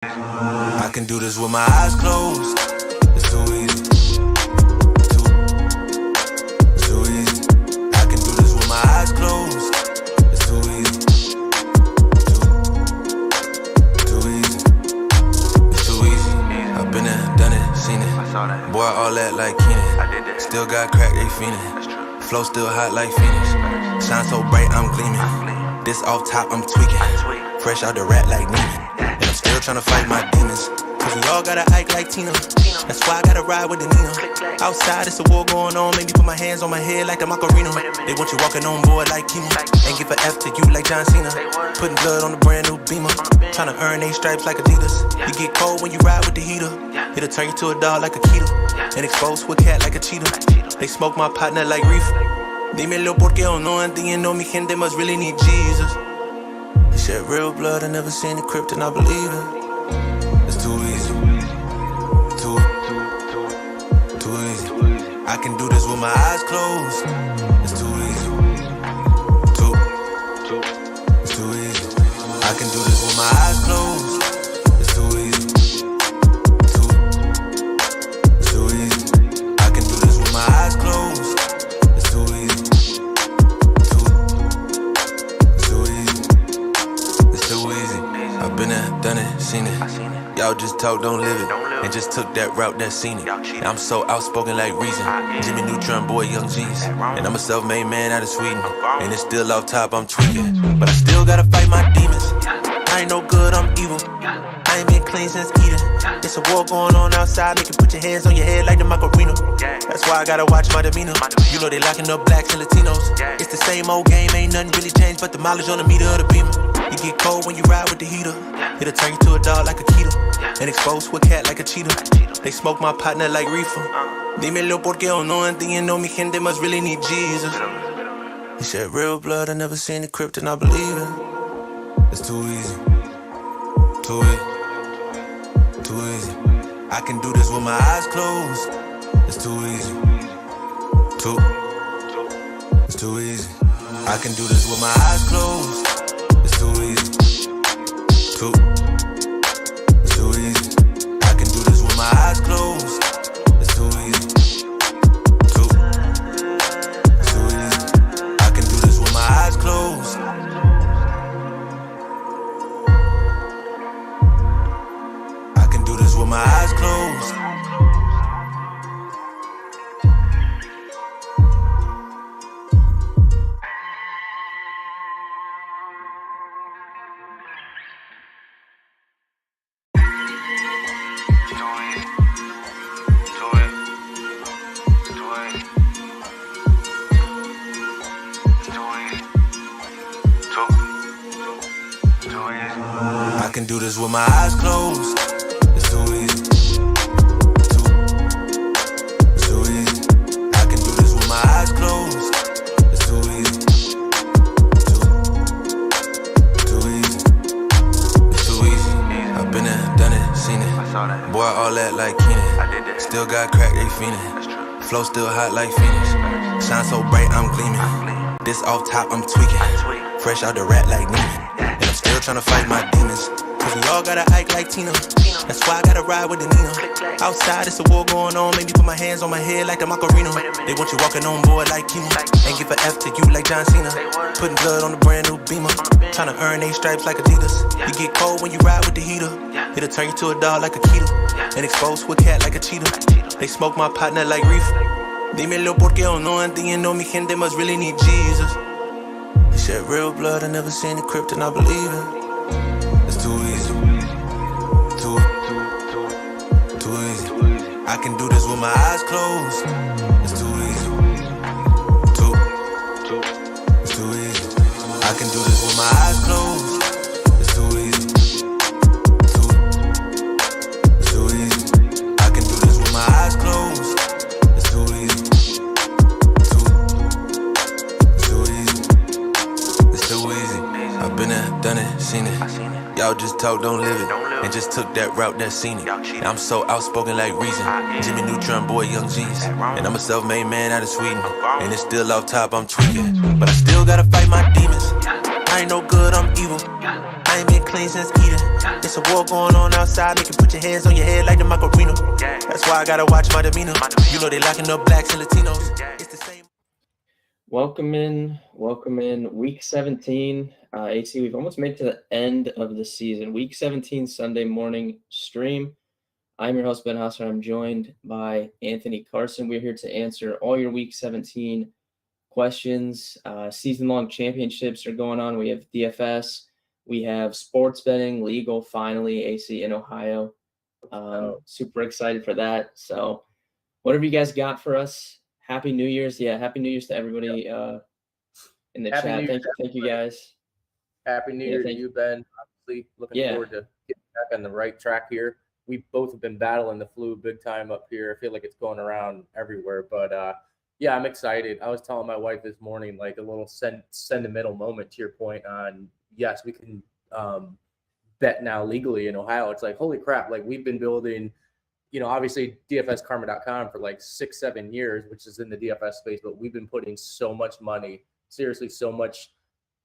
I can do this with my eyes closed. It's too easy. Too easy. I can do this with my eyes closed. It's too easy. Too easy. It's too easy. I've been there, done it, seen it. Boy, all that like Keenan. Still got crack, they fiendin'. Flow still hot like Phoenix. Shine so bright, I'm gleaming. This off top, I'm tweaking. Fresh out the rat like Neiman. And I'm still tryna fight my demons. Cause we all gotta act like Tina. That's why I gotta ride with the Nina. Outside, it's a war going on. Maybe put my hands on my head like the Macarena. They want you walking on board like Kima. And give a F to you like John Cena. Putting blood on the brand new Beamer. Tryna earn 8 stripes like Adidas. You get cold when you ride with the heater. It'll turn you to a dog like a keto. And expose to a cat like a cheetah. They smoke my partner like reefer. Dímelo porque o no entiendo. Mi gente must really need Jesus. He shed real blood. I never seen the crypt and I believe it. It's too easy. Too easy. I can do this with my eyes closed. It's too easy. It's too easy. I can do this with my eyes closed. It's too easy. Too easy. I can do this with my eyes closed. It's too easy. Too easy. It's too easy. I've been there, done it, seen it. Y'all just talk, don't live it. And just took that route, that seen it. And I'm so outspoken like Reason. Jimmy Neutron, boy, young G's. And I'm a self-made man out of Sweden. And it's still off top, I'm tweaking. But I still gotta fight my demons. I ain't no good, I'm evil. I ain't been clean since Eden. It's a war going on outside. Make you put your hands on your head like the Macarena. That's why I gotta watch my demeanor. You know they locking up blacks and Latinos. It's the same old game, ain't nothing really changed but the mileage on the meter of the Beamer. You get cold when you ride with the heater. It'll turn you to a dog like a keto. And expose to a cat like a cheetah. They smoke my partner like reefer. Dímelo porque o no entiendo. Mi gente must really need Jesus. He shed real blood. I never seen the crypt and I believe it. It's too easy. Too easy. I can do this with my eyes closed. It's too easy. It's too easy. I can do this with my eyes closed. It's too easy. It's too easy. I can do this with my eyes closed. It's too easy. It's too easy. I can do this with my eyes closed. I can do this with my eyes closed. I can do this with my eyes closed. It's too easy. It's too easy. I can do this with my eyes closed. It's too easy. Too easy. It's too easy. I've been there, done it, seen it. Boy, all that like Keenan. Still got crack, they fiendin'. Flow still hot like Phoenix. Shine so bright, I'm gleaming. This off top, I'm tweaking. Fresh out the rat like Neiman. And I'm still tryna fight my demons. Cause we all gotta act like Tina. That's why I gotta ride with the Nina. Outside, it's a war going on. Maybe put my hands on my head like the Macarena. They want you walking on board like Kima. And give a F to you like John Cena. Putting blood on the brand new Beamer. Tryna earn 8 stripes like Adidas. You get cold when you ride with the heater. It'll turn you to a dog like a keto. And expose to a cat like a cheetah. They smoke my partner like reefer. Dímelo porque o no entiendo. Mi gente must really need Jesus. He shed real blood. I never seen the crypt and I believe it. It's too easy. Too easy. I can do this with my eyes closed. It's too easy. It's too easy. I can do this with my eyes closed. It's too easy. It's too easy. I can do this with my eyes closed. It's too easy. It's too easy. It's too easy. I've been there, done it, seen it. Y'all just talk, don't live it. And just took that route, that seen it. And I'm so outspoken like Reason. Jimmy Neutron, boy, young G's. And I'm a self-made man out of Sweden. And it's still off top, I'm tweaking. But I still gotta fight my demons. I ain't no good, I'm evil. I I ain't been clean since Eden. It's a war going on outside, make you put your hands on your head like the Macarena. That's why I gotta watch my demeanor. You know they locking up blacks and Latinos. It's the same. Welcome in. Week 17. AC, we've almost made to the end of the season. Week 17, Sunday morning stream. I'm your host, Ben Hosser. I'm joined by Anthony Carson. We're here to answer all your Week 17 questions. Season-long championships are going on. We have DFS. We have sports betting, legal, finally, AC in Ohio. Super excited for that. So whatever you guys got for us, Happy New Year's. Yeah, Happy New Year's to everybody in the chat. Thank you guys. Happy New Year to you, Ben. Obviously, looking forward to getting back on the right track here. We both have been battling the flu big time up here. I feel like it's going around everywhere. But, yeah, I'm excited. I was telling my wife this morning, like a little sentimental moment to your point on, yes, we can bet now legally in Ohio. It's like, holy crap, like we've been building – obviously DFSkarma.com for like 6-7 years, which is in the DFS space, but we've been putting so much money, seriously, so much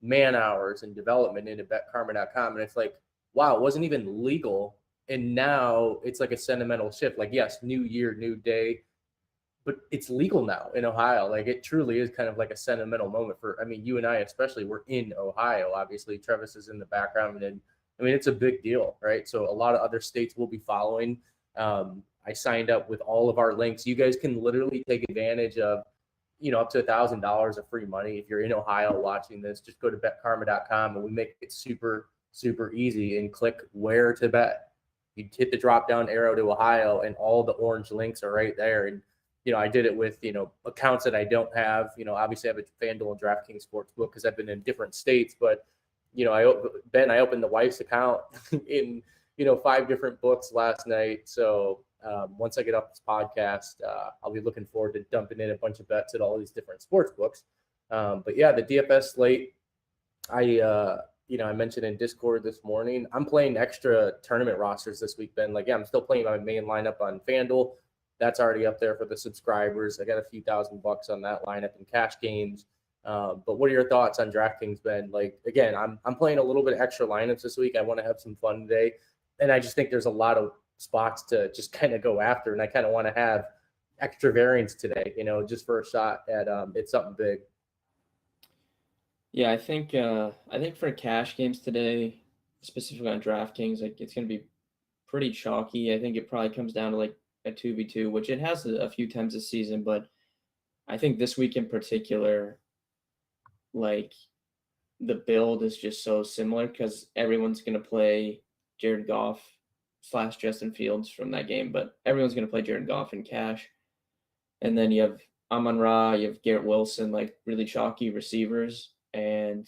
man hours and development into betkarma.com. And it's like, wow, it wasn't even legal. And now it's like a sentimental shift. Like, yes, new year, new day, but it's legal now in Ohio. Like it truly is kind of like a sentimental moment you and I, especially, we're in Ohio. Obviously Travis is in the background and it's a big deal, right? So a lot of other states will be following. I signed up with all of our links. You guys can literally take advantage of, up to $1,000 of free money. If you're in Ohio watching this, just go to betkarma.com and we make it super, super easy and click where to bet. You hit the drop down arrow to Ohio and all the orange links are right there. And, I did it with, accounts that I don't have, obviously I have a FanDuel and DraftKings Sportsbook because I've been in different states, but, I opened the wife's account in, 5 different books last night. So once I get off this podcast, I'll be looking forward to dumping in a bunch of bets at all these different sports books. But yeah, the DFS slate, I mentioned in Discord this morning, I'm playing extra tournament rosters this week, Ben. Like, yeah, I'm still playing my main lineup on FanDuel. That's already up there for the subscribers. I got a few $1,000 on that lineup in cash games. But what are your thoughts on DraftKings, Ben? Like, again, I'm playing a little bit of extra lineups this week. I want to have some fun today. And I just think there's a lot of spots to just kind of go after. And I kind of want to have extra variance today, just for a shot at it's something big. Yeah, I think for cash games today, specifically on DraftKings, like it's going to be pretty chalky. I think it probably comes down to like a 2v2, which it has a few times this season. But I think this week in particular, like the build is just so similar because everyone's going to play Jared Goff / Justin Fields from that game, but everyone's going to play Jared Goff in cash. And then you have Amon-Ra, you have Garrett Wilson, like really chalky receivers, and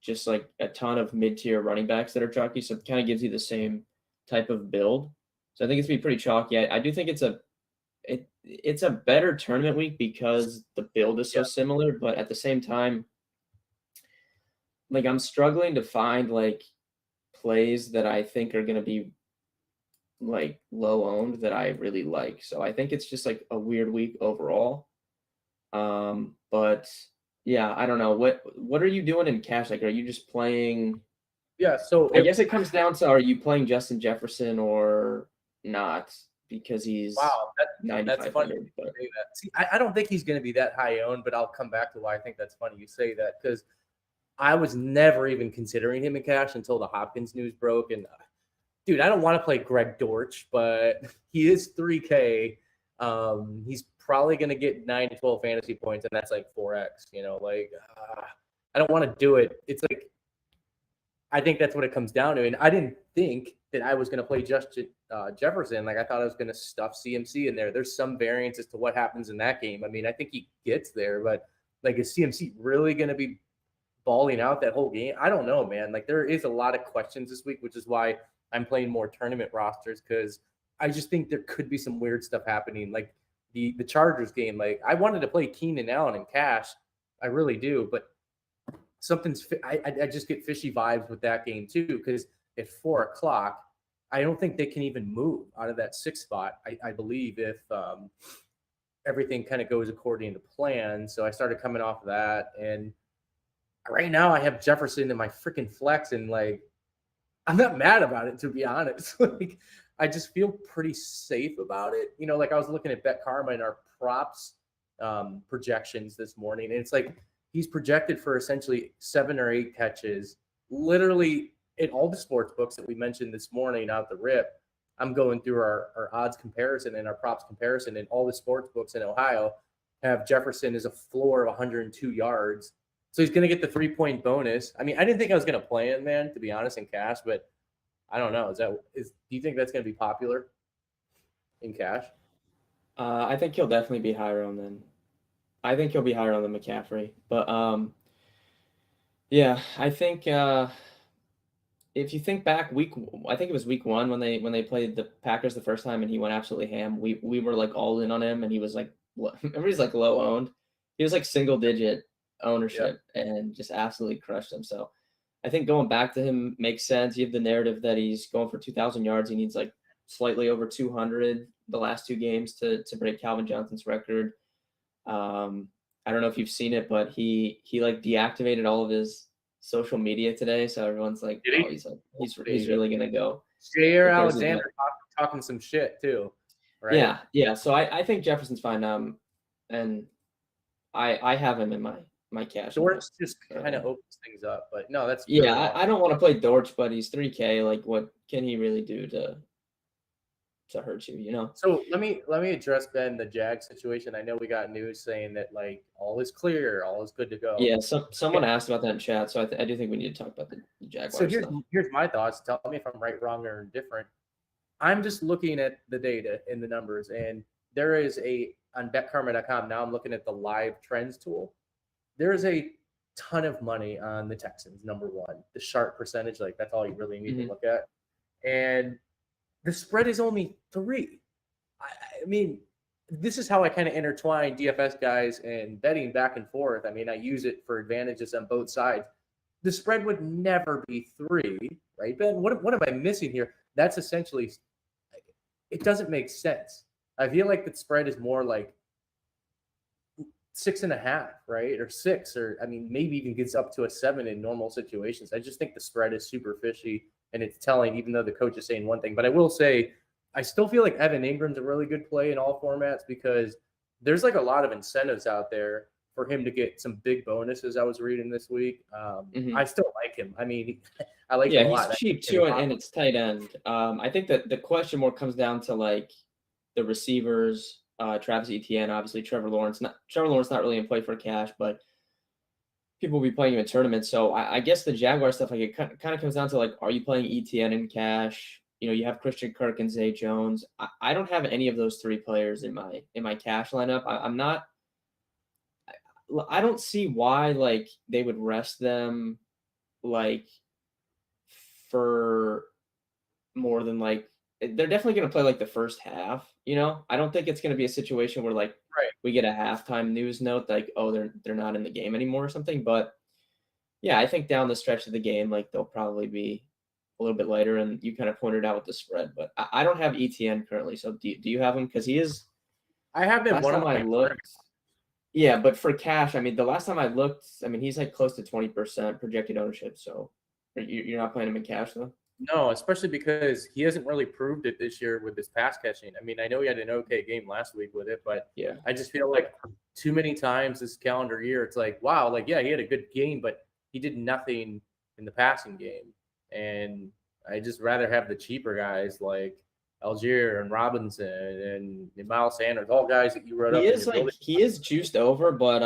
just like a ton of mid-tier running backs that are chalky. So it kind of gives you the same type of build. So I think it's going to be pretty chalky. I do think it's a better tournament week because the build is so similar, but at the same time, like I'm struggling to find like plays that I think are going to be like low owned that I really like. So I think it's just like a weird week overall. But yeah, I don't know. What are you doing in cash? Like, are you just playing? Yeah. So I guess it comes down to, are you playing Justin Jefferson or not? Because he's that's funny. But... See, I don't think he's going to be that high owned, but I'll come back to why I think that's funny you say that, because I was never even considering him in cash until the Hopkins news broke. And dude, I don't want to play Greg Dortch, but he is 3K. He's probably going to get 9 to 12 fantasy points, and that's like 4x. I don't want to do it. It's like, I think that's what it comes down to. And I didn't think that I was going to play Justin Jefferson. Like, I thought I was going to stuff CMC in there. There's some variance as to what happens in that game. I mean, I think he gets there, but like, is CMC really going to be balling out that whole game? I don't know, man. Like, there is a lot of questions this week, which is why I'm playing more tournament rosters, because I just think there could be some weird stuff happening. Like the Chargers game, like I wanted to play Keenan Allen in cash. I really do, but I just get fishy vibes with that game too, because at 4:00, I don't think they can even move out of that 6th spot. I believe if everything kind of goes according to plan. So I started coming off of that, and right now I have Jefferson in my freaking flex, and like I'm not mad about it, to be honest. Like, I just feel pretty safe about it. You know, like I was looking at Bet Karma and our props projections this morning, and it's like he's projected for essentially 7 or 8 catches. Literally, in all the sports books that we mentioned this morning out the rip, I'm going through our odds comparison and our props comparison, and all the sports books in Ohio have Jefferson as a floor of 102 yards. So he's going to get the 3-point bonus. I mean, I didn't think I was going to play him, man, to be honest, in cash, but I don't know. Do you think that's going to be popular in cash? I think he'll definitely be higher on than McCaffrey. But yeah, I think if you think back, I think it was week 1 when they played the Packers the first time and he went absolutely ham. We were like all in on him, and he was like, remember, he's like low owned. He was like single digit ownership and just absolutely crushed him. So I think going back to him makes sense. You have the narrative that he's going for 2,000 yards. He needs like slightly over 200 the last 2 games to break Calvin Johnson's record. I don't know if you've seen it, but he like deactivated all of his social media today, so everyone's like, oh, he's really gonna go. Jair Alexander talking some shit too, right? Yeah. So I think Jefferson's fine. And I have him in my cash. Dortch just kind of opens things up, but no, that's I don't want to play Dortch, but he's 3K. Like, what can he really do to hurt you? You know. So let me address, Ben, the Jag situation. I know we got news saying that like all is clear, all is good to go. Yeah. Someone asked about that in chat, so I do think we need to talk about the Jaguars. So here's my thoughts. Tell me if I'm right, wrong, or indifferent. I'm just looking at the data and the numbers, and there is on betkarma.com. Now I'm looking at the live trends tool. There is a ton of money on the Texans, number 1. The sharp percentage, like that's all you really need to look at. And the spread is only 3. I mean, this is how I kind of intertwine DFS guys and betting back and forth. I mean, I use it for advantages on both sides. The spread would never be 3, right, Ben? What am I missing here? That's essentially, it doesn't make sense. I feel like the spread is more like 6.5, right? Or 6, or I mean, maybe even gets up to a 7 in normal situations. I just think the spread is super fishy, and it's telling, even though the coach is saying one thing. But I will say, I still feel like Evan Ingram's a really good play in all formats, because there's like a lot of incentives out there for him to get some big bonuses. I was reading this week. I still like him. I mean, I like him a lot. He's cheap too, and it's tight end. I think that the question more comes down to like the receivers. Travis Etienne, obviously Trevor Lawrence. Not really in play for cash, but people will be playing him in tournaments. So I guess the Jaguar stuff, like, it kind of comes down to like, are you playing Etienne in cash? You know, you have Christian Kirk and Zay Jones. I don't have any of those 3 players in my cash lineup. I don't see why like they would rest them like for more than like, they're definitely going to play like the first half, you know. I don't think it's going to be a situation where like we get a halftime news note like, oh, they're not in the game anymore or something. But yeah, I think down the stretch of the game, like they'll probably be a little bit later. And you kind of pointed out with the spread, but I don't have ETN currently. So do you have him? Because he is. I have been one of my looked. Yeah, but for cash, I mean, the last time I looked, I mean, he's like close to 20% projected ownership. So you're not playing him in cash though? No, especially because he hasn't really proved it this year with his pass catching. I mean, I know he had an okay game last week with it, but yeah, I just feel like too many times this calendar year, it's like, wow, like, yeah, he had a good game, but he did nothing in the passing game. And I just rather have the cheaper guys like Algier and Robinson and Miles Sanders, all guys that you wrote up. He is juiced over, but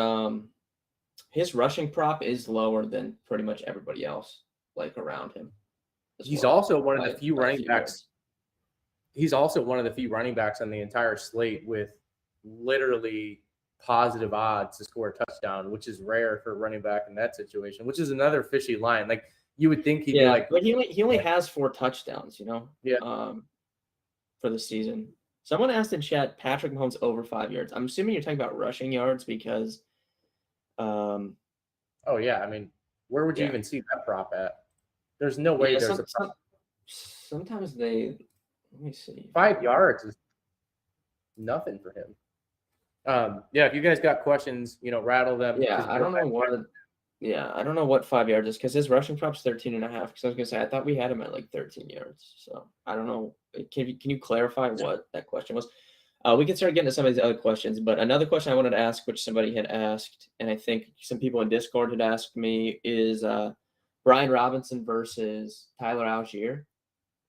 his rushing prop is lower than pretty much everybody else like around him. He's also one of the few running backs. He's also one of the few running backs on the entire slate with literally positive odds to score a touchdown, which is rare for a running back in that situation, which is another fishy line. Like, you would think he'd be like, but he only has 4 touchdowns, you know? Yeah. For the season. Someone asked in chat, Patrick Mahomes over 5 yards. I'm assuming you're talking about rushing yards because oh yeah, I mean, where would you even see that prop at? There's no way there's a prop. Sometimes let me see. 5 yards is nothing for him. Yeah, if you guys got questions, rattle them. Yeah, I don't know what Yeah, I don't know what 5 yards is because his rushing prop's 13.5. Because I was gonna say I thought we had him at like 13 yards. So I don't know. Can you clarify what that question was? We can start getting to some of these other questions, but another question I wanted to ask, which somebody had asked, and I think some people in Discord had asked me, is Brian Robinson versus Tyler Algier.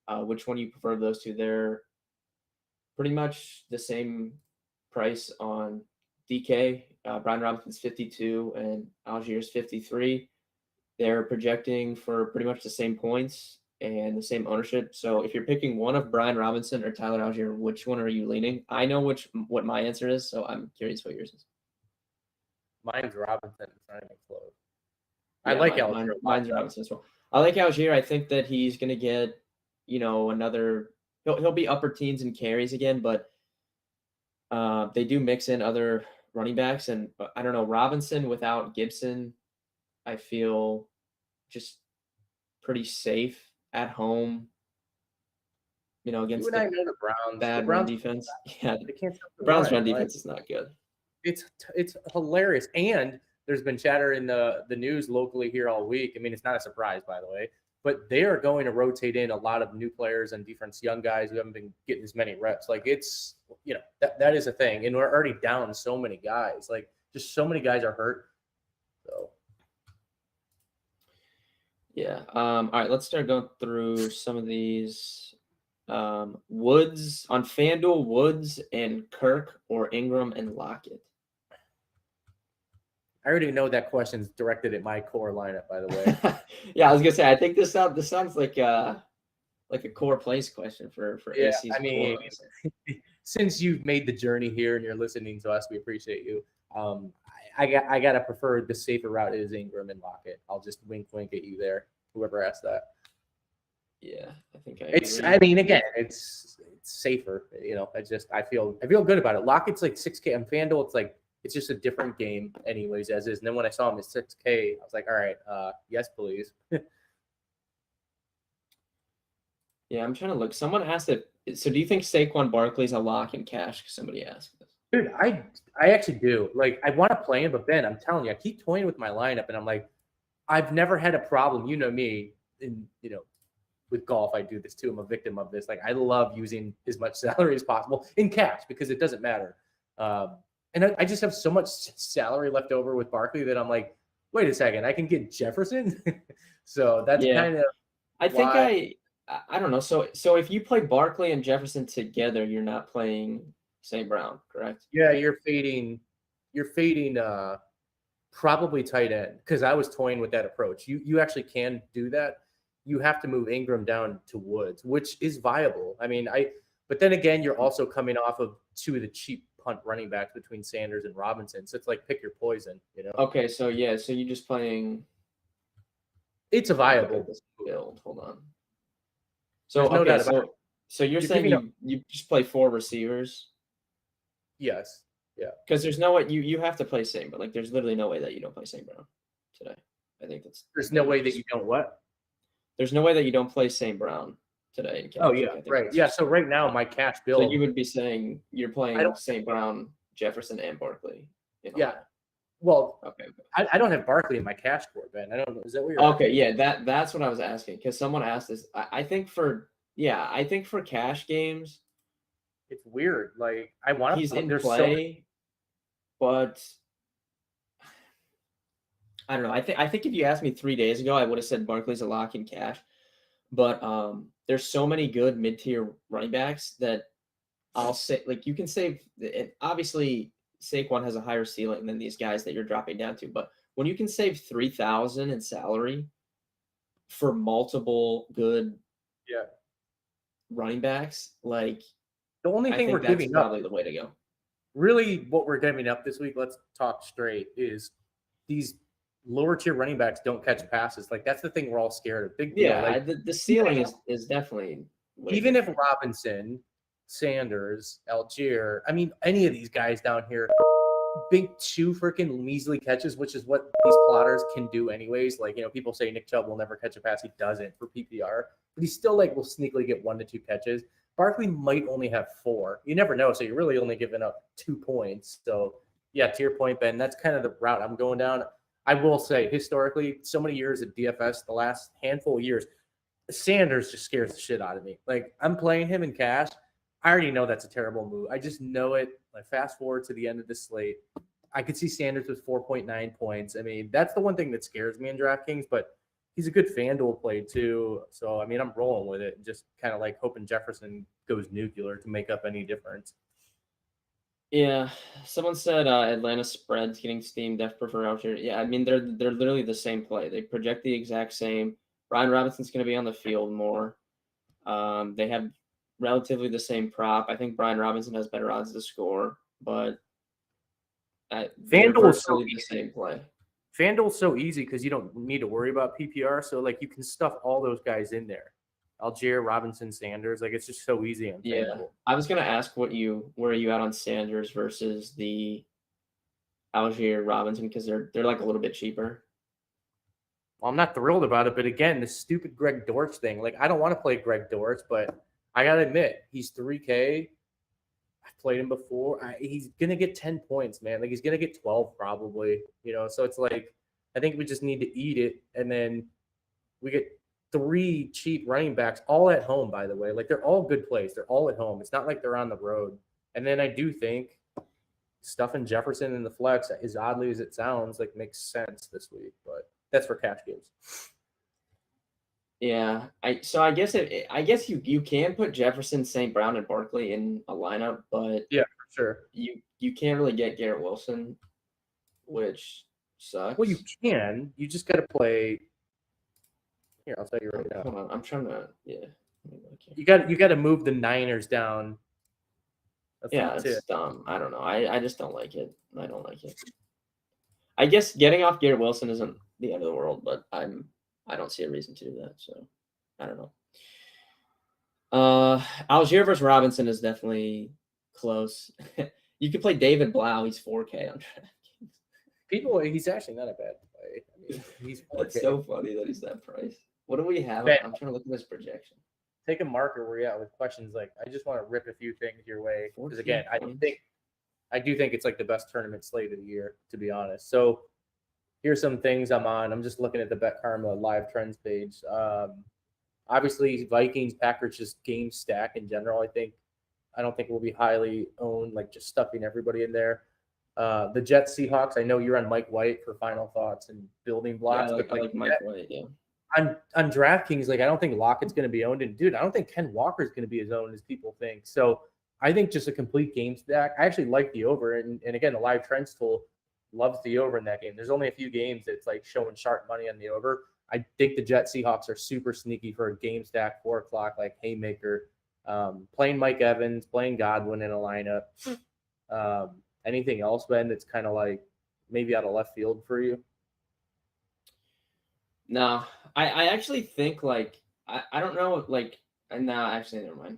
Which one do you prefer of those two? They're pretty much the same price on DK. Brian Robinson's 52 and Algier's 53. They're projecting for pretty much the same points and the same ownership. So if you're picking one of Brian Robinson or Tyler Algier, which one are you leaning? I know what my answer is, so I'm curious what yours is. Mine's Robinson. It's not even close. Yeah, I like Algier. Mine's Robinson as well. I like Algier. I think that he's going to get, another. He'll be upper teens and carries again, but they do mix in other running backs, and I don't know, Robinson without Gibson, I feel just pretty safe at home. Against the Browns. Bad run defense. Yeah, they can't stop the Browns run defense is not good. It's hilarious, and there's been chatter in the news locally here all week. I mean, it's not a surprise, by the way, but they are going to rotate in a lot of new players and defense, young guys who haven't been getting as many reps. Like it's, that is a thing. And we're already down so many guys. Like just so many guys are hurt. So. Yeah. All right, let's start going through some of these. Woods on FanDuel, Woods and Kirk or Ingram and Lockett. I already know that question's directed at my core lineup, by the way. Yeah, I was gonna say I think this sounds like a core place question for AC's. I mean, since you've made the journey here and you're listening to us, we appreciate you. I gotta prefer the safer route is Ingram and Lockett. I'll just wink at you there. Whoever asked that. Yeah, I think it's. I mean, again, it's safer. I feel good about it. Lockett's like 6K on FanDuel. It's just a different game, anyways, as is. And then when I saw him at 6K, I was like, all right, yes, please. Yeah, I'm trying to look. Someone asked it. So, do you think Saquon Barkley's a lock in cash? Somebody asked this. Dude, I actually do. Like, I want to play him, but Ben, I'm telling you, I keep toying with my lineup, and I'm like, I've never had a problem. You know me, and with golf, I do this too. I'm a victim of this. Like, I love using as much salary as possible in cash because it doesn't matter. And I just have so much salary left over with Barkley that I'm like, wait a second, I can get Jefferson. So that's kind of. I think I don't know. So if you play Barkley and Jefferson together, you're not playing St. Brown, correct? Yeah, you're fading probably tight end because I was toying with that approach. You actually can do that. You have to move Ingram down to Woods, which is viable. I mean, but then again, you're also coming off of two of the cheap punt running backs between Sanders and Robinson. So it's like pick your poison, Okay, so you're just playing. It's a viable build. Hold on. So so you're saying you just play 4 receivers? Yes. Yeah. Because there's no way you have to play St. Brown. Like there's literally no way that you don't play St. Brown today. I think there's no way that you don't what? There's no way that you don't play St. Brown today. Oh yeah, right. Yeah. So right now my cash build. So you would be saying you're playing St. Brown, Jefferson, and Barkley. Yeah. Well, okay. I don't have Barkley in my cash board, Ben. I don't know. Is that what you're okay? Yeah, that's what I was asking because someone asked this. I think for cash games, it's weird. Like I want to. He's in play, but I don't know. I think if you asked me 3 days ago, I would have said Barkley's a lock in cash. But there's so many good mid-tier running backs that I'll say like you can save. And obviously, Saquon has a higher ceiling than these guys that you're dropping down to. But when you can save $3,000 in salary for multiple good running backs, like the only thing we're giving up, probably the way to go. Really, what we're giving up this week, let's talk straight, is these lower tier running backs don't catch passes. Like that's the thing we're all scared of. Big deal. Yeah, like, the ceiling is definitely even if Robinson, Sanders, Algier, I mean any of these guys down here, big 2 freaking measly catches, which is what these plotters can do anyways. Like people say Nick Chubb will never catch a pass. He doesn't for PPR, but he still will sneakily get 1 to 2 catches. Barkley might only have 4. You never know. So you're really only giving up 2 points. So yeah, to your point, Ben, that's kind of the route I'm going down. I will say, historically, so many years at DFS, the last handful of years, Sanders just scares the shit out of me. Like, I'm playing him in cash. I already know that's a terrible move. I just know it. Like, fast forward to the end of the slate. I could see Sanders with 4.9 points. I mean, that's the one thing that scares me in DraftKings, but he's a good FanDuel play too. So, I mean, I'm rolling with it, just kind of like hoping Jefferson goes nuclear to make up any difference. Yeah, someone said Atlanta spreads getting steamed. Def prefer out here. Yeah, I mean they're literally the same play. They project the exact same. Brian Robinson's going to be on the field more. They have relatively the same prop. I think Brian Robinson has better odds to score, but they're virtually the same play. FanDuel's so easy because you don't need to worry about PPR. So like you can stuff all those guys in there. Algier, Robinson, Sanders. Like it's just so easy on FanDuel. I was gonna ask where are you at on Sanders versus the Algier Robinson because they're like a little bit cheaper. Well, I'm not thrilled about it, but again, the stupid Greg Dortch thing. Like I don't want to play Greg Dortch, but I gotta admit he's 3K. I've played him before. He's gonna get 10 points, man. Like he's gonna get 12 probably. You know, so it's like I think we just need to eat it, and then we get 3 cheap running backs, all at home, by the way. Like they're all good plays. They're all at home. It's not like they're on the road. And then I do think stuffing Jefferson in the flex, as oddly as it sounds, like makes sense this week. But that's for cash games. Yeah, I guess you can put Jefferson, St. Brown, and Barkley in a lineup, but yeah, for sure. You can't really get Garrett Wilson, which sucks. Well, you can. You just got to play. Here, I'll tell you right now. Hold on, I'm trying to. Yeah. You got to move the Niners down. It's dumb. I don't know. I just don't like it. I don't like it. I guess getting off Garrett Wilson isn't the end of the world, but I don't see a reason to do that. So I don't know. Algier versus Robinson is definitely close. You could play David Blau. He's 4K on DraftKings. He's actually not a bad play. I mean, he's 4K. It's so funny that he's that price. What do we have? I'm trying to look at this projection. Take a marker where you're at with questions. Like, I just want to rip a few things your way because again, I do think it's like the best tournament slate of the year, to be honest. So here's some things I'm on. I'm just looking at the Bet Karma live trends page. Obviously, Vikings, Packers, just game stack in general. I don't think will be highly owned, like just stuffing everybody in there. The Jets, Seahawks. I know you're on Mike White for final thoughts and building blocks. Yeah, I like Mike White. Yeah. On DraftKings, like I don't think Lockett's going to be owned, and dude, I don't think Ken Walker's going to be as owned as people think. So I think just a complete game stack. I actually like the over, and again, the live trends tool loves the over in that game. There's only a few games that's like showing sharp money on the over. I think the Jets Seahawks are super sneaky for a game stack 4 o'clock, like haymaker. Playing Mike Evans, playing Godwin in a lineup. Anything else, Ben, that's kind of like maybe out of left field for you? No, I actually think like I don't know like no, actually never mind.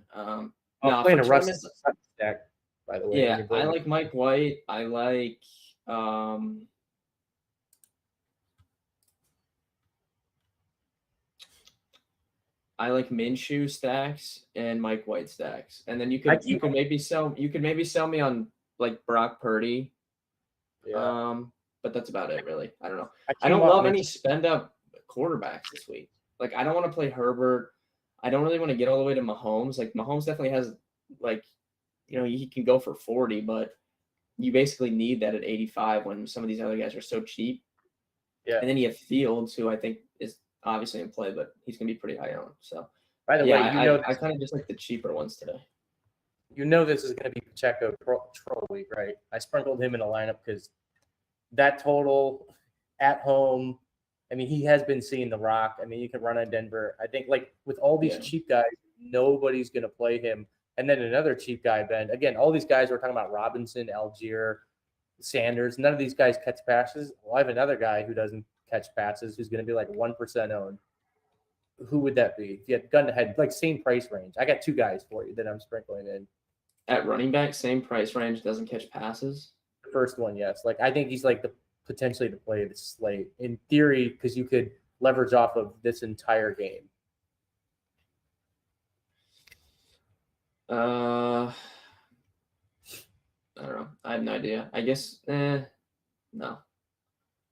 Playing a Russ stack, by the way. Yeah, I like Mike White. I like Minshew stacks and Mike White stacks, and then you could maybe sell me on like Brock Purdy. Yeah. But that's about it, really. I don't know. I don't love any spend up quarterbacks this week. Like I don't want to play Herbert. I don't really want to get all the way to Mahomes. Like Mahomes definitely has like, you know, he can go for 40, but you basically need that at 85 when some of these other guys are so cheap. Yeah. And then you have Fields, who I think is obviously in play, but he's going to be pretty high owned. So, by the way, I kind of just like the cheaper ones today. You know this is going to be Pacheco troll week, right? I sprinkled him in a lineup because that total at home, I mean, he has been seeing the rock. I mean, you can run on Denver. I think, like, with all these cheap guys, nobody's going to play him. And then another cheap guy, Ben. Again, all these guys we're talking about, Robinson, Algier, Sanders. None of these guys catch passes. Well, I have another guy who doesn't catch passes who's going to be like 1% owned. Who would that be? If you had gun to head, like same price range. I got 2 guys for you that I'm sprinkling in. At running back, same price range, doesn't catch passes? The first one, yes. Like, I think he's like the potentially to play the slate in theory because you could leverage off of this entire game. I don't know. I have no idea. I guess no.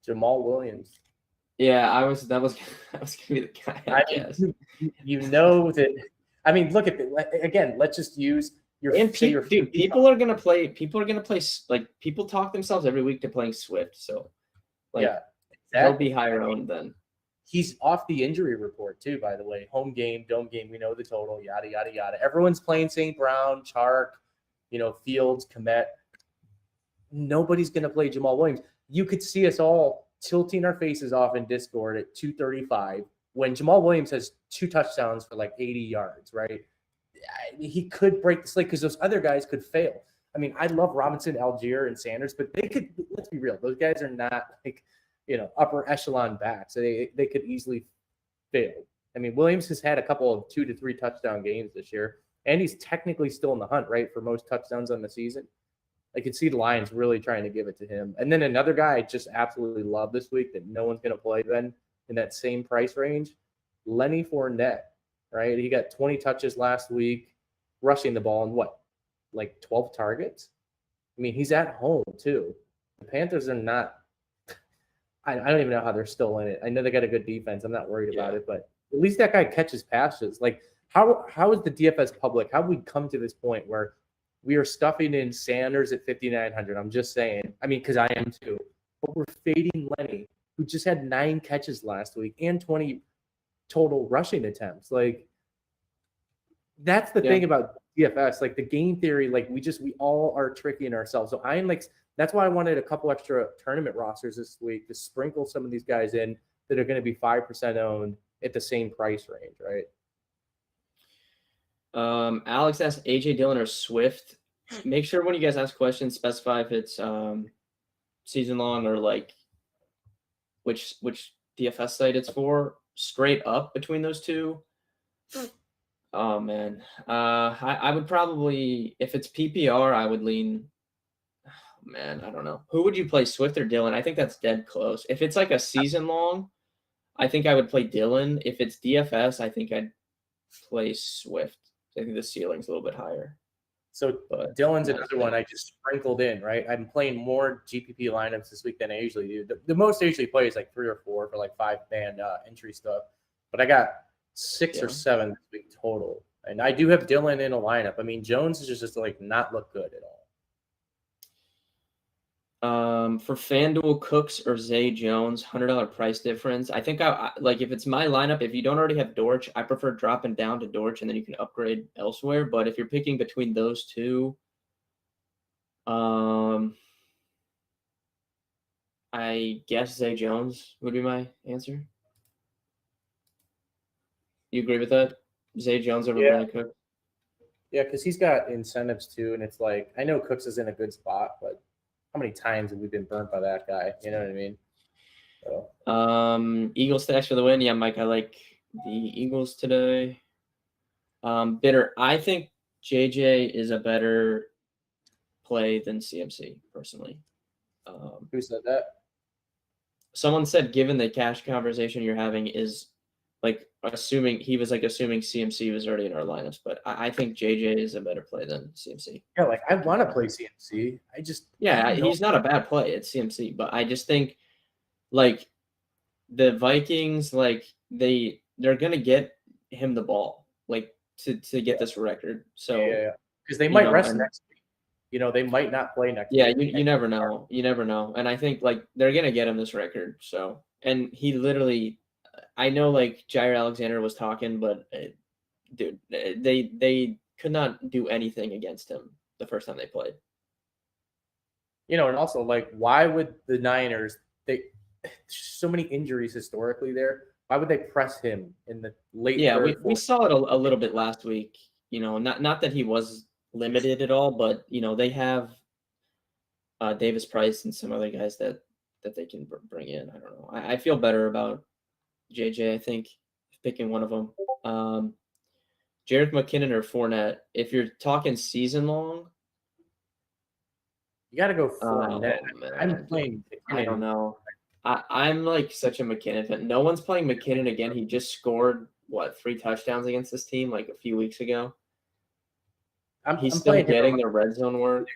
Jamal Williams. Yeah, that was gonna be the guy. I guess. You know that. I mean, look at again. Let's just use your people are gonna play. People are gonna play. Like people talk themselves every week to playing Swift. So, like, yeah, they'll be higher owned then. He's off the injury report too, by the way. Home game, dome game. We know the total. Yada yada yada. Everyone's playing St. Brown, Chark, Fields, Komet. Nobody's gonna play Jamal Williams. You could see us all tilting our faces off in Discord at 235 when Jamal Williams has 2 touchdowns for like 80 yards, right? He could break the slate because those other guys could fail. I mean, I love Robinson, Algier, and Sanders, but they could, let's be real, those guys are not like, upper echelon backs. They could easily fail. I mean, Williams has had a couple of 2 to 3 touchdown games this year, and he's technically still in the hunt, right, for most touchdowns on the season. I could see the Lions really trying to give it to him. And then another guy I just absolutely love this week that no one's going to play then in that same price range, Lenny Fournette, right? He got 20 touches last week, rushing the ball and like 12 targets? I mean, he's at home too. The Panthers are not – I don't even know how they're still in it. I know they got a good defense. I'm not worried about it, but at least that guy catches passes. Like, how is the DFS public – how have we come to this point where – we are stuffing in Sanders at 5,900. I'm just saying. I mean, because I am too. But we're fading Lenny, who just had 9 catches last week and 20 total rushing attempts. Like, that's the thing about DFS. Like, the game theory, like, we all are tricking ourselves. So I'm like, that's why I wanted a couple extra tournament rosters this week to sprinkle some of these guys in that are going to be 5% owned at the same price range, right? Alex asked AJ Dillon or Swift. Make sure when you guys ask questions, specify if it's season long or like which DFS site it's for. Straight up between those two. Oh man, I would probably, if it's PPR, I would lean. Oh, man, I don't know. Who would you play, Swift or Dillon? I think that's dead close. If it's like a season long, I think I would play Dillon. If it's DFS, I think I'd play Swift. I think the ceiling's a little bit higher. So Dillon's another one I just sprinkled in, right? I'm playing more GPP lineups this week than I usually do. The most I usually play is like 3 or 4 for like 5-man entry stuff. But I got 6 or 7 this week total. And I do have Dillon in a lineup. I mean, Jones is just like not look good at all. For FanDuel, Cooks or Zay Jones, $100 price difference. I think I like, if it's my lineup, if you don't already have Dortch, I prefer dropping down to Dortch and then you can upgrade elsewhere. But if you're picking between those two, I guess Zay Jones would be my answer. You agree with that? Zay Jones over Brandon Cooks? Yeah, because he's got incentives too, and it's like, I know Cooks is in a good spot, but how many times have we been burnt by that guy? You know what I mean? So. Eagles stacks for the win. Yeah, Mike, I like the Eagles today. Bitter. I think JJ is a better play than CMC, personally. Who said that? Someone said, given the cash conversation you're having, is like assuming CMC was already in our lineups, but I think JJ is a better play than CMC. Yeah, like I want to play CMC. He's not a bad play. It's CMC, but I just think like the Vikings, like they're gonna get him the ball, like to get this record. So because they might rest next week. They might not play next week. Yeah, you never know. You never know. And I think like they're gonna get him this record. So, and he literally, I know like Jair Alexander was talking, but dude, they could not do anything against him the first time they played. And also like, why would the Niners, so many injuries historically there, why would they press him in the late? Yeah, we saw it a little bit last week. Not that he was limited at all, but they have Davis Price and some other guys that they can bring in. I don't know. I feel better about JJ, I think, picking one of them. Jerick McKinnon or Fournette. If you're talking season long, you got to go Fournette. I'm playing. I don't know. I'm like such a McKinnon fan. No one's playing McKinnon again. He just scored 3 touchdowns against this team like a few weeks ago. He's still getting the red zone work.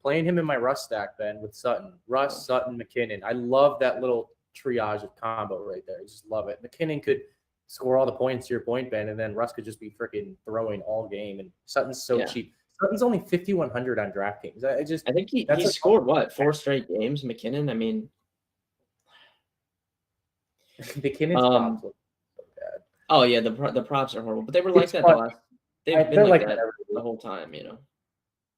playing him in my Russ stack, Ben, with Sutton. Russ, Sutton, McKinnon. I love that little triage of combo right there. I just love it. McKinnon could score all the points to your point, Ben, and then Russ could just be freaking throwing all game. And Sutton's so cheap. Sutton's only 5,100 on DraftKings. I think he scored what 4 straight games. McKinnon. I mean, McKinnon's props look so bad. Oh yeah, the props are horrible, but they were like that the last. They've been like that the whole time, you know.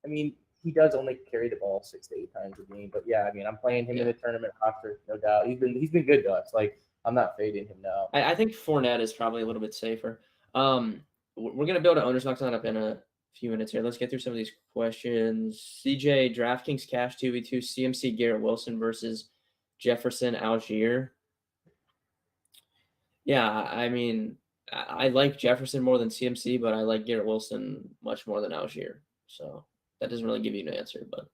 I mean, he does only carry the ball 6 to 8 times a game, but yeah, I mean, I'm playing him in the tournament roster, no doubt. He's been good to us. Like, I'm not fading him now. I think Fournette is probably a little bit safer. We're gonna build an owner's knock lineup in a few minutes here. Let's get through some of these questions. CJ, DraftKings cash 2v2 CMC Garrett Wilson versus Jefferson Algier. Yeah, I mean, I like Jefferson more than CMC, but I like Garrett Wilson much more than Algier. So that doesn't really give you an answer, but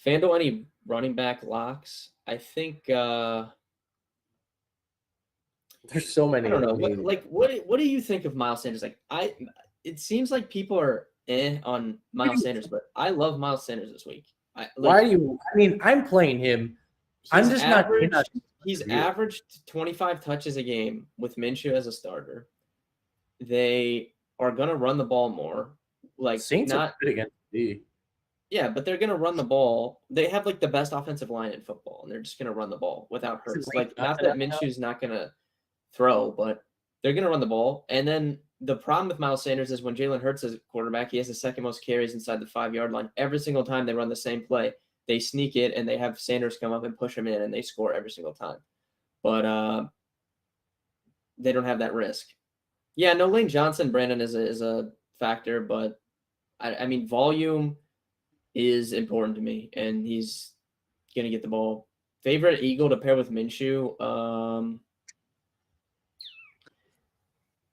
FanDuel, any running back locks? I think there's so many. I don't know. What do you think of Miles Sanders? Like it seems like people are on Miles Sanders, but I love Miles Sanders this week. Why do you? I mean, I'm playing him. I'm just averaged, not. He's averaged 25 touches a game with Minshew as a starter. They are going to run the ball more. Like Saints are good against D. Yeah, but they're going to run the ball. They have like the best offensive line in football, and they're just going to run the ball without Hurts. Like not that Minshew's not going to throw, but they're going to run the ball. And then the problem with Miles Sanders is when Jalen Hurts is quarterback, he has the second most carries inside the 5-yard line. Every single time they run the same play, they sneak it and they have Sanders come up and push him in, and they score every single time. But they don't have that risk. Yeah, no, Lane Johnson, Brandon, is a factor, but I mean, volume is important to me, and he's going to get the ball. Favorite Eagle to pair with Minshew?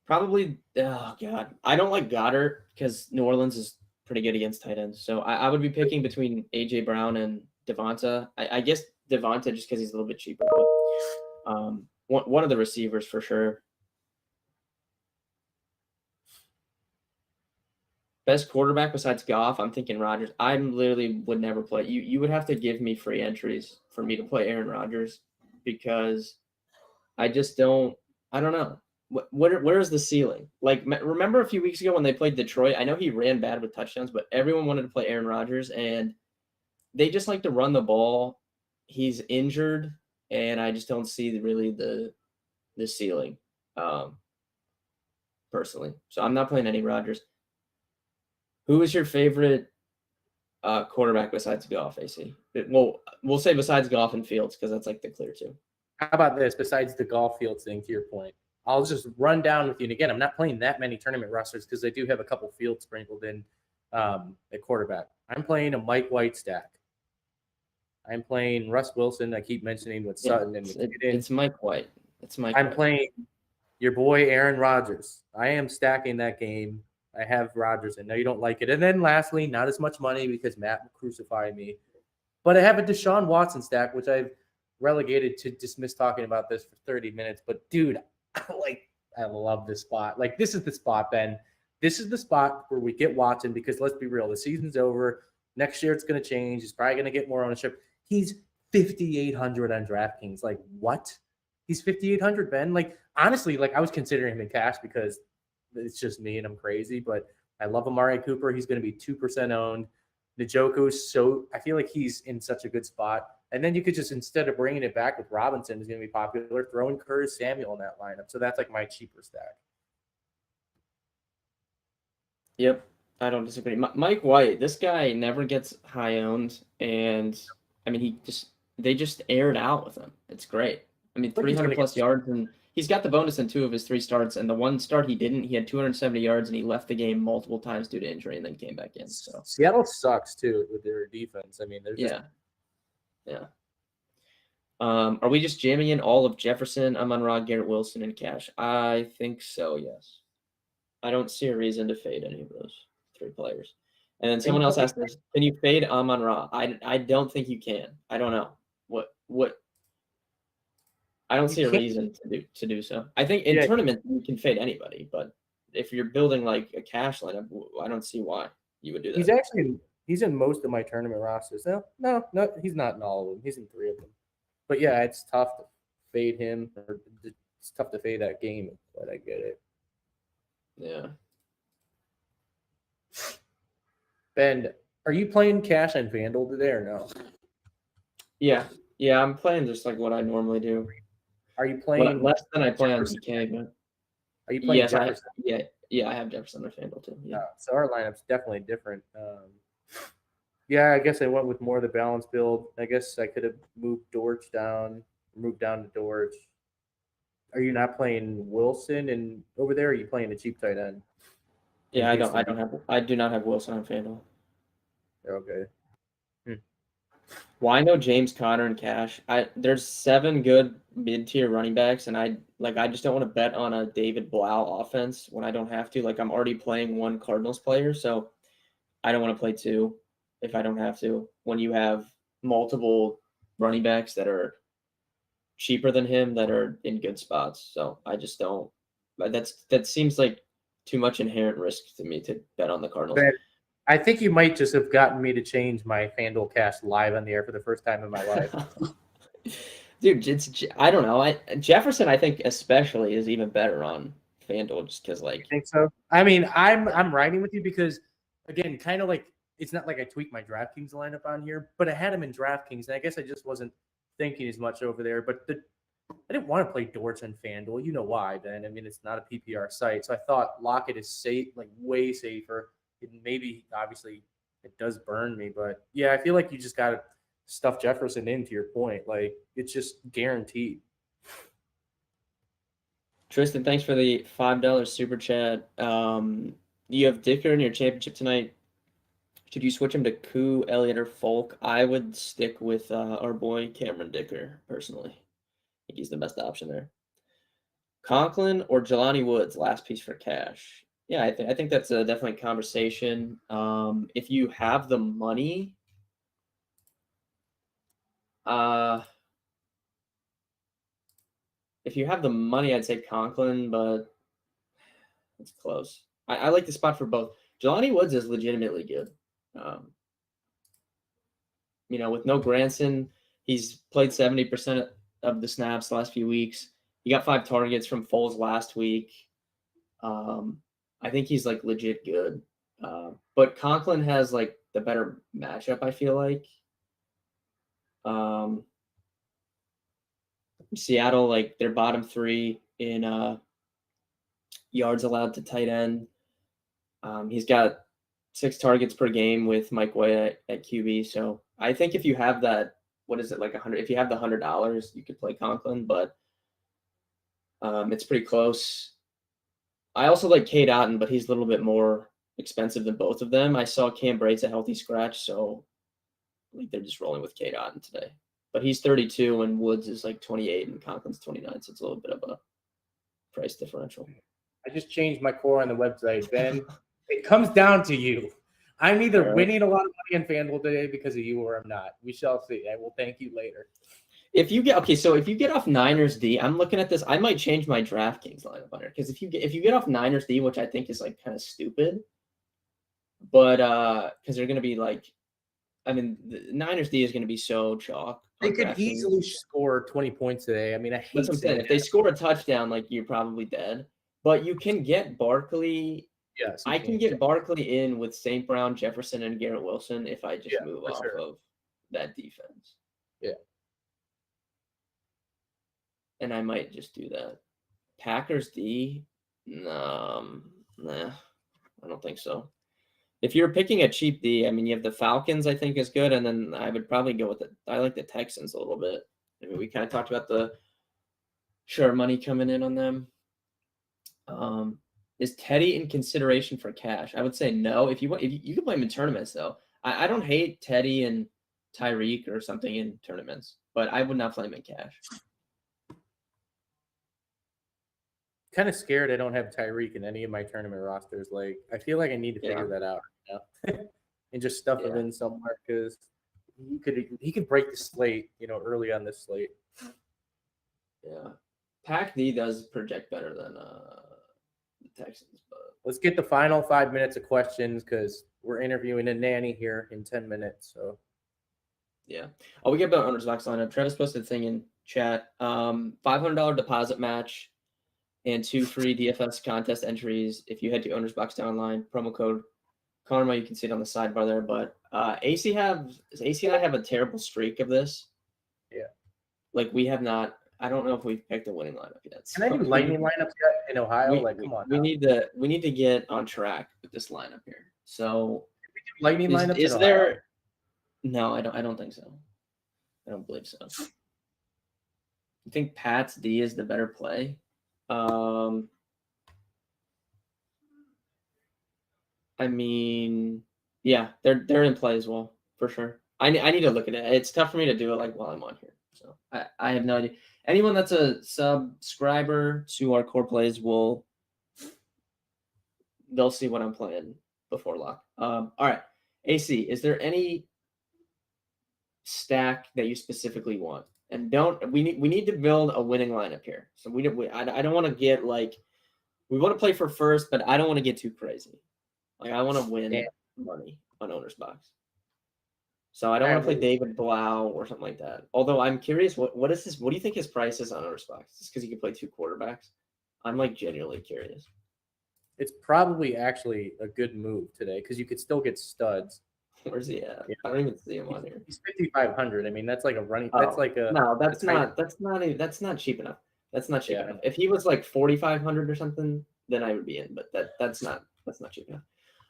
Probably, oh, God. I don't like Goddard because New Orleans is pretty good against tight ends. So I would be picking between A.J. Brown and Devonta. I guess Devonta just because he's a little bit cheaper. But one of the receivers for sure. Best quarterback besides Goff, I'm thinking Rodgers. I literally would never play. You would have to give me free entries for me to play Aaron Rodgers because I just don't – I don't know. Where is the ceiling? Like, remember a few weeks ago when they played Detroit? I know he ran bad with touchdowns, but everyone wanted to play Aaron Rodgers, and they just like to run the ball. He's injured, and I just don't see really the ceiling personally. So I'm not playing any Rodgers. Who is your favorite quarterback besides Goff, AC? Well, we'll say besides Goff and Fields because that's like the clear two. How about this? Besides the Goff Fields thing, to your point, I'll just run down with you. And again, I'm not playing that many tournament rosters because I do have a couple Fields sprinkled in at quarterback. I'm playing a Mike White stack. I'm playing Russ Wilson. I keep mentioning with Sutton and it's Mike White. I'm playing your boy Aaron Rodgers. I am stacking that game. I have Rodgers, and no, you don't like it. And then lastly, not as much money because Matt will crucify me. But I have a Deshaun Watson stack, which I've relegated to dismiss talking about this for 30 minutes. But, dude, I love this spot. Like, this is the spot, Ben. This is the spot where we get Watson because, let's be real, the season's over. Next year it's going to change. He's probably going to get more ownership. He's 5,800 on DraftKings. Like, what? He's 5,800, Ben. Like, honestly, like, I was considering him in cash because – it's just me and I'm crazy, but I love Amari Cooper. He's going to be 2% owned. Njoku's I feel like he's in such a good spot. And then you could just, instead of bringing it back with Robinson, who's going to be popular, throw in Curtis Samuel in that lineup. So that's like my cheaper stack. Yep, I don't disagree. Mike White, this guy never gets high owned, and I mean they just aired out with him. It's great. I mean, 300 plus yards, and he's got the bonus in 2 of his 3 starts, and the one start he didn't. He had 270 yards, and he left the game multiple times due to injury, and then came back in. So Seattle sucks too with their defense. I mean, they're just yeah. Are we just jamming in all of Jefferson, Amon-Ra, Garrett Wilson, and cash? I think so. Yes. I don't see a reason to fade any of those 3 players. And then someone else asked this: can you fade Amon-Ra? I don't think you can. I don't know what. I don't see a reason to do so. I think in tournament you can fade anybody, but if you're building like a cash lineup, I don't see why you would do that. He's in most of my tournament rosters. No, he's not in all of them. He's in 3 of them. But yeah, it's tough to fade him, or it's tough to fade that game, but I get it. Yeah. Ben, are you playing cash on FanDuel today or no? Yeah, I'm playing just like what I normally do. Are you playing less than I play on DK? But are you playing Jefferson? I have Jefferson on FanDuel too. Yeah. So our lineup's definitely different. Yeah, I guess I went with more of the balanced build. I guess I could have moved Dortch down, moved down to Dortch. Are you not playing Wilson and over there? Or are you playing a cheap tight end? Yeah, I do not have Wilson on FanDuel. Okay. Well, I know James Conner and cash. There's 7 good mid-tier running backs, and I just don't want to bet on a David Blau offense when I don't have to. Like, I'm already playing 1 Cardinals player, so I don't want to play 2 if I don't have to. When you have multiple running backs that are cheaper than him that are in good spots, so I just don't. That seems like too much inherent risk to me to bet on the Cardinals. But I think you might just have gotten me to change my FanDuel cash live on the air for the first time in my life. Dude, I don't know. Jefferson, I think especially, is even better on FanDuel just because, like. You think so? I mean, I'm riding with you because, again, kind of like it's not like I tweaked my DraftKings lineup on here, but I had him in DraftKings, and I guess I just wasn't thinking as much over there. But I didn't want to play Dortch and FanDuel. You know why, Ben? I mean, it's not a PPR site, so I thought Lockett is safe, like way safer. Maybe obviously it does burn me, but yeah, I feel like you just got to stuff Jefferson in. To your point, like it's just guaranteed. Tristan, thanks for the $5 super chat. You have Dicker in your championship tonight. Should you switch him to Koo, Elliott, or Folk? I would stick with our boy Cameron Dicker personally. I think he's the best option there. Conklin or Jelani Woods, last piece for cash. Yeah, I think that's definitely a conversation. If you have the money, I'd say Conklin, but it's close. I like the spot for both. Jelani Woods is legitimately good. With no Granson, he's played 70% of the snaps the last few weeks. He got 5 targets from Foles last week. I think he's like legit good. But Conklin has like the better matchup, I feel like. Seattle, like they're bottom 3 in yards allowed to tight end. He's got 6 targets per game with Mike White at QB. So I think if you have that, what is it, like 100? If you have the $100, you could play Conklin, but it's pretty close. I also like Cade Otton, but he's a little bit more expensive than both of them. I saw Cam Brate's a healthy scratch, so I think they're just rolling with Cade Otton today. But he's 32 and Woods is like 28 and Conklin's 29, so it's a little bit of a price differential. I just changed my core on the website, Ben. It comes down to you. I'm either winning a lot of money on FanDuel today because of you or I'm not. We shall see. I will thank you later. If you get off Niners D, I'm looking at this. I might change my DraftKings lineup on here because if you get off Niners D, which I think is like kind of stupid, but because they're going to be like, I mean, the Niners D is going to be so chalk. They could easily score 20 points today. I mean, I hate that's what I'm saying. If they score a touchdown, like you're probably dead. But you can get Barkley. Yes, I can get Barkley in with St. Brown, Jefferson, and Garrett Wilson if I just move off of that defense. Yeah. And I might just do that. Packers D? Nah, I don't think so. If you're picking a cheap D, I mean, you have the Falcons, I think is good, and then I would probably go with I like the Texans a little bit. I mean, we kind of talked about the money coming in on them. Is Teddy in consideration for cash? I would say no. If you can play him in tournaments though. I don't hate Teddy and Tyreek or something in tournaments, but I would not play him in cash. Kind of scared I don't have Tyreek in any of my tournament rosters. Like, I feel like I need to figure that out, and just stuff him in somewhere because he could break the slate, early on this slate. Yeah, Pac D does project better than the Texans. But let's get the final 5 minutes of questions because we're interviewing a nanny here in 10 minutes. So yeah. Oh, we got about owner's box lineup. Travis posted a thing in chat. $500 deposit match and 2 free DFS contest entries if you head to owner's box down online. Promo code Karma. You can see it on the sidebar there. But AC and I have a terrible streak of this. Yeah. Like we have not. I don't know if we've picked a winning lineup yet. Can I do lightning lineups yet in Ohio? Come on. We need to get on track with this lineup here. So lightning lineups. Is there? Ohio? No, I don't think so. I don't believe so. I think Pat's D is the better play. I mean, yeah, they're in play as well for sure. I need to look at it. It's tough for me to do it like while I'm on here, so I have no idea. Anyone that's a subscriber to our core plays they'll see what I'm playing before lock. All right, AC, is there any stack that you specifically want? And we need to build a winning lineup here. So I don't want to get like, we want to play for first, but I don't want to get too crazy. Like I want to win money on owner's box. So I don't want to play David Blau or something like that. Although I'm curious, what is this? What do you think his price is on owner's box? Just because he can play 2 quarterbacks? I'm like genuinely curious. It's probably actually a good move today because you could still get studs. Where's he at? Yeah. I don't even see him on here. He's 5,500. I mean, that's like a running. That's like a no. That's not cheap enough. That's not cheap enough. If he was like 4,500 or something, then I would be in. But that's not cheap enough.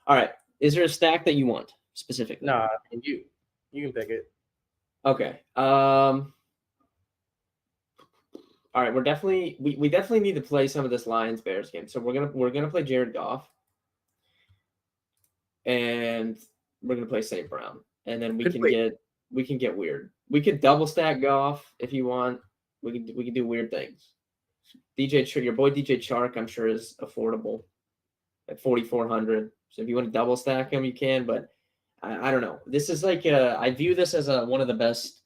All right. Is there a stack that you want specifically? No, you can pick it. Okay. All right. We definitely need to play some of this Lions Bears game. So we're gonna play Jared Goff, and we're gonna play St. Brown, and then we can get weird. We could double stack Goff if you want. We can do weird things. Your boy DJ Chark, I'm sure is affordable at 4,400. So if you want to double stack him, you can. But I don't know. This is like I view this as one of the best.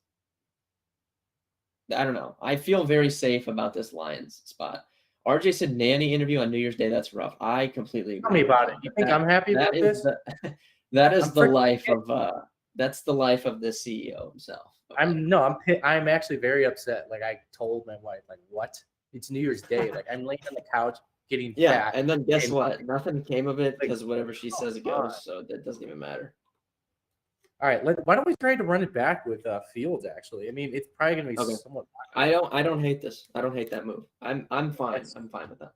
I don't know. I feel very safe about this Lions spot. RJ said nanny interview on New Year's Day. That's rough. I completely agree. Tell me about it. You think I'm happy about this? That is the life of that's the life of the CEO himself. I'm actually very upset. Like I told my wife, like, what? It's New Year's Day. Like I'm laying on the couch getting fat. And then guess what? Nothing came of it because whatever she says it goes. So that doesn't even matter. All right, why don't we try to run it back with Fields? Actually, I mean, it's probably going to be somewhat. I don't hate this. I don't hate that move. I'm fine. I'm fine with that.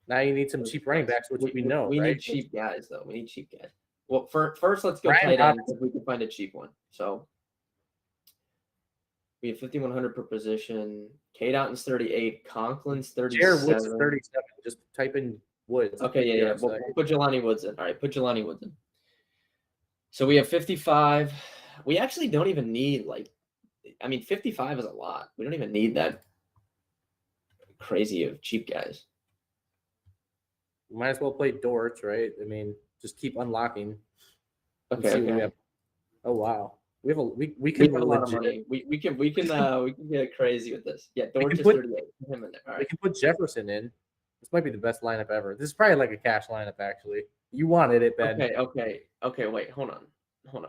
Now you need some cheap running backs, which we know. We right? need cheap guys, though. We need cheap guys. Well, first let's go tight end if we can find a cheap one. So we have 5,100 per position. Kate Otton's 38. Conklin's 37. Jared Woods is 37. Just type in Woods. Okay, yeah. We'll put Jelani Woods in. All right, put Jelani Woods in. So we have 55. We actually don't even need 55 is a lot. We don't even need that crazy of cheap guys. We might as well play Dortch, right? I mean, just keep unlocking. Okay. Oh wow, we can have a lot of money. We can get crazy with this. Yeah, Dortch is 38. Put him in there. All right. We can put Jefferson in. This might be the best lineup ever. This is probably like a cash lineup, actually. You wanted it, Ben. Okay. Wait, hold on. All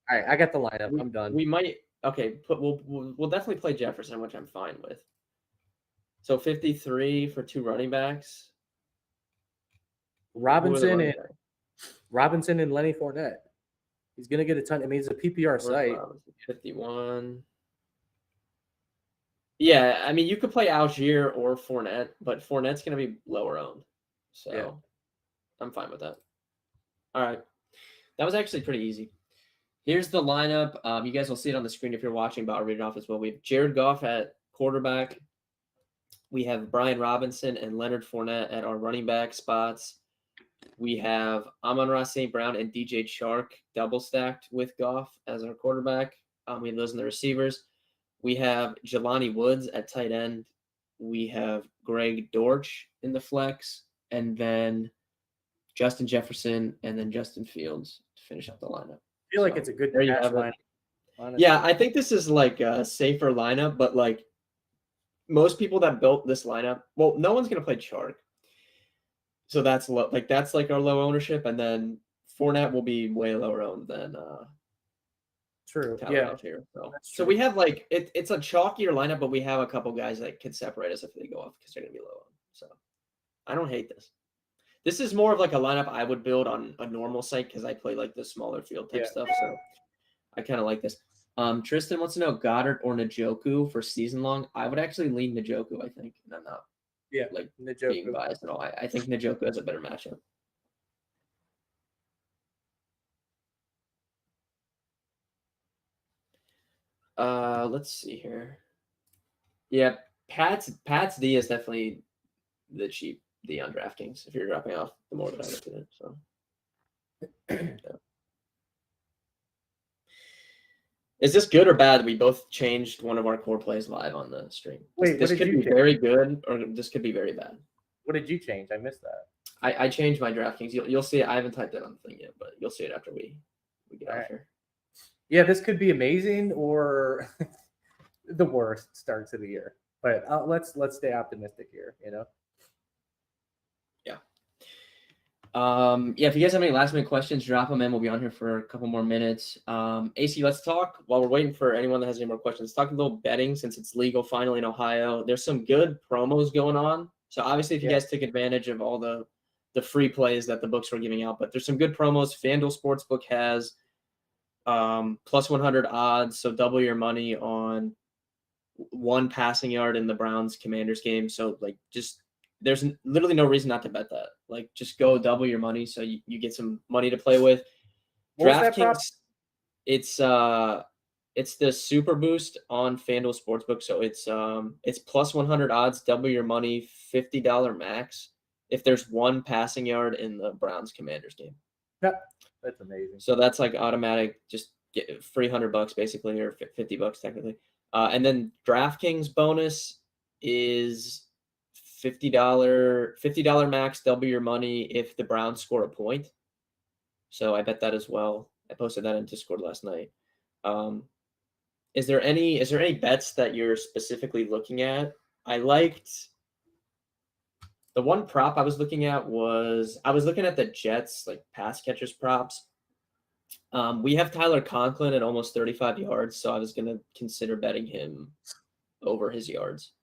right, I got the lineup. I'm done. We might. Okay, we'll definitely play Jefferson, which I'm fine with. So 53 for 2 running backs. Robinson and Lenny Fournette. He's gonna get a ton. I mean, it's a PPR site. 51. Yeah, I mean, you could play Algier or Fournette, but Fournette's gonna be lower owned. So yeah. I'm fine with that. All right. That was actually pretty easy. Here's the lineup. You guys will see it on the screen if you're watching, but I'll read it off as well. We have Jared Goff at quarterback. We have Brian Robinson and Leonard Fournette at our running back spots. We have Amon-Ra St. Brown and DJ Chark double stacked with Goff as our quarterback. We have those in the receivers. We have Jelani Woods at tight end. We have Greg Dortch in the flex. And then Justin Jefferson and then Justin Fields to finish up the lineup. I feel like it's a good lineup. Honestly. Yeah, I think this is like a safer lineup, but like most people that built this lineup, well, no one's gonna play Chark. So that's low, that's like our low ownership, and then Fournette will be way lower owned than True. Tyler Yeah. Algier. So true. we have like it's a chalkier lineup, but we have a couple guys that could separate us if they go off because they're gonna be low owned. So I don't hate this. This is more of like a lineup I would build on a normal site because I play like the smaller field type stuff. So I kind of like this. Tristan wants to know Goddard or Njoku for season long. I would actually lean Njoku, I think. And I'm not like Njoku. being biased at all. I think Njoku has a better matchup. Let's see here. Yeah, Pat's D is definitely the cheap D on DraftKings if you're dropping off the more that I look at it. So yeah. Is this good or bad? We both changed one of our core plays live on the stream. Wait, this could be very good or this could be very bad. What did you change? I missed that. I changed my DraftKings. You'll see it. I haven't typed it on the thing yet, but you'll see it after we get out here. Yeah, this could be amazing or the worst start to the year. But let's stay optimistic here, you know? Yeah. If you guys have any last minute questions, drop them in. We'll be on here for a couple more minutes. AC, let's talk while we're waiting for anyone that has any more questions. Let's talk a little betting since it's legal finally in Ohio. There's some good promos going on. So obviously if you guys took advantage of all the free plays that the books were giving out, but there's some good promos. FanDuel Sportsbook has plus 100 odds, so double your money on one passing yard in the Browns Commanders game. So like just there's literally no reason not to bet that. Like just go double your money so you get some money to play with. DraftKings, it's the Super Boost on FanDuel Sportsbook. So it's plus 100 odds, double your money, $50 max if there's one passing yard in the Browns Commanders game. Yep. That's amazing. So that's like automatic, just get free $100 basically, or $50 technically. And then DraftKings bonus is $50 max, double your money if the Browns score a point. So I bet that as well. I posted that in Discord last night. Is there any bets that you're specifically looking at? I liked the one prop I was looking at at the Jets, like pass catchers props. We have Tyler Conklin at almost 35 yards, so I was going to consider betting him over his yards.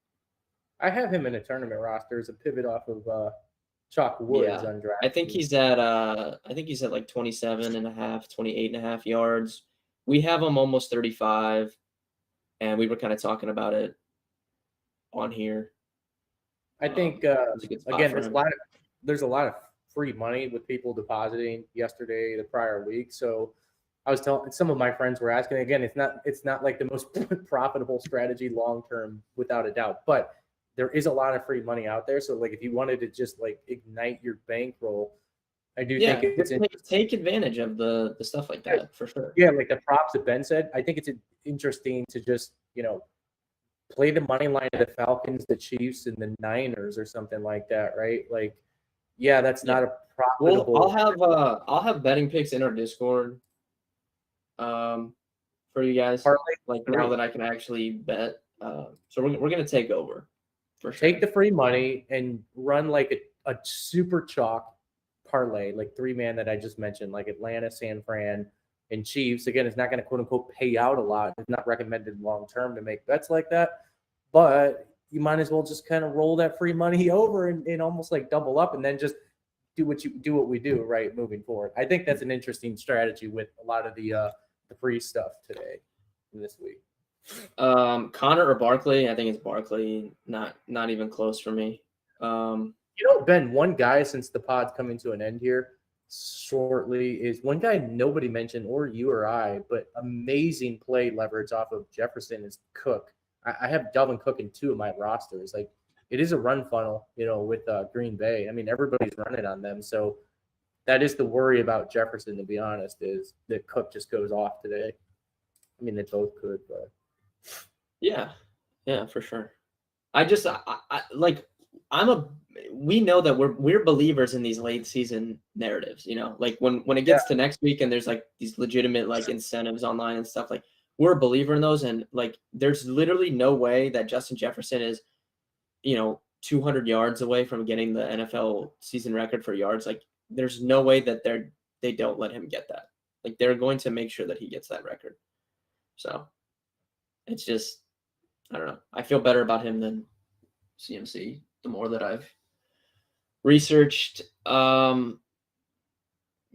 I have him in a tournament roster as a pivot off of Chalk Woods on draft. I think he's at like 27 and a half, 28 and a half yards. We have him almost 35, and we were kind of talking about it on here. I think again, there's a lot of free money with people depositing yesterday, the prior week. So I was telling some of my friends were asking again, it's not like the most profitable strategy long term without a doubt, but there is a lot of free money out there. So like if you wanted to just like ignite your bankroll, I do think it's take advantage of the stuff like that for sure. Yeah, like the props that Ben said, I think it's interesting to just, play the money line of the Falcons, the Chiefs, and the Niners or something like that, right? Like, that's not a profitable. Well, I'll have betting picks in our Discord for you guys. Now that I can actually bet. So we're gonna take over. For sure. Take the free money and run like a super chalk parlay, like 3-man that I just mentioned, like Atlanta, San Fran, and Chiefs. Again, it's not going to quote unquote pay out a lot. It's not recommended long term to make bets like that, but you might as well just kind of roll that free money over and almost like double up, and then just do what we do right moving forward. I think that's an interesting strategy with a lot of the free stuff today this week. Connor or Barkley? I think it's Barkley. Not even close for me. Ben, one guy since the pod's coming to an end here shortly is one guy nobody mentioned, or you or I, but amazing play leverage off of Jefferson is Cook. I have Dalvin Cook in 2 of my rosters. Like it is a run funnel, with Green Bay. I mean, everybody's running on them. So that is the worry about Jefferson, to be honest, is that Cook just goes off today. I mean, they both could, but yeah, for sure. We know that we're believers in these late season narratives, like when it gets to next week and there's like these legitimate like incentives online and stuff, like we're a believer in those. And like, there's literally no way that Justin Jefferson is, 200 yards away from getting the NFL season record for yards. Like there's no way that they're they don't let him get that. Like, they're going to make sure that he gets that record. So it's just, I don't know. I feel better about him than CMC the more that I've researched.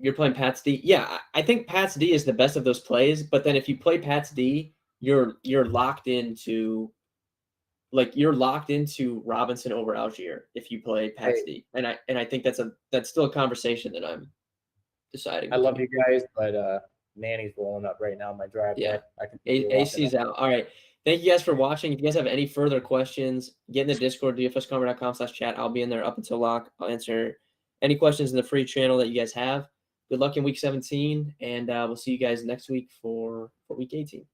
You're playing Pat's D. Yeah, I think Pat's D is the best of those plays. But then if you play Pat's D, you're locked into Robinson over Algier if you play Pat's D. And I think that's still a conversation that I'm deciding. I love you guys, but Manny's rolling up right now in my driveway. Yeah, AC's out. All right. Thank you guys for watching. If you guys have any further questions, get in the Discord, dfscomer.com/chat. I'll be in there up until lock. I'll answer any questions in the free channel that you guys have. Good luck in week 17, and we'll see you guys next week for week 18.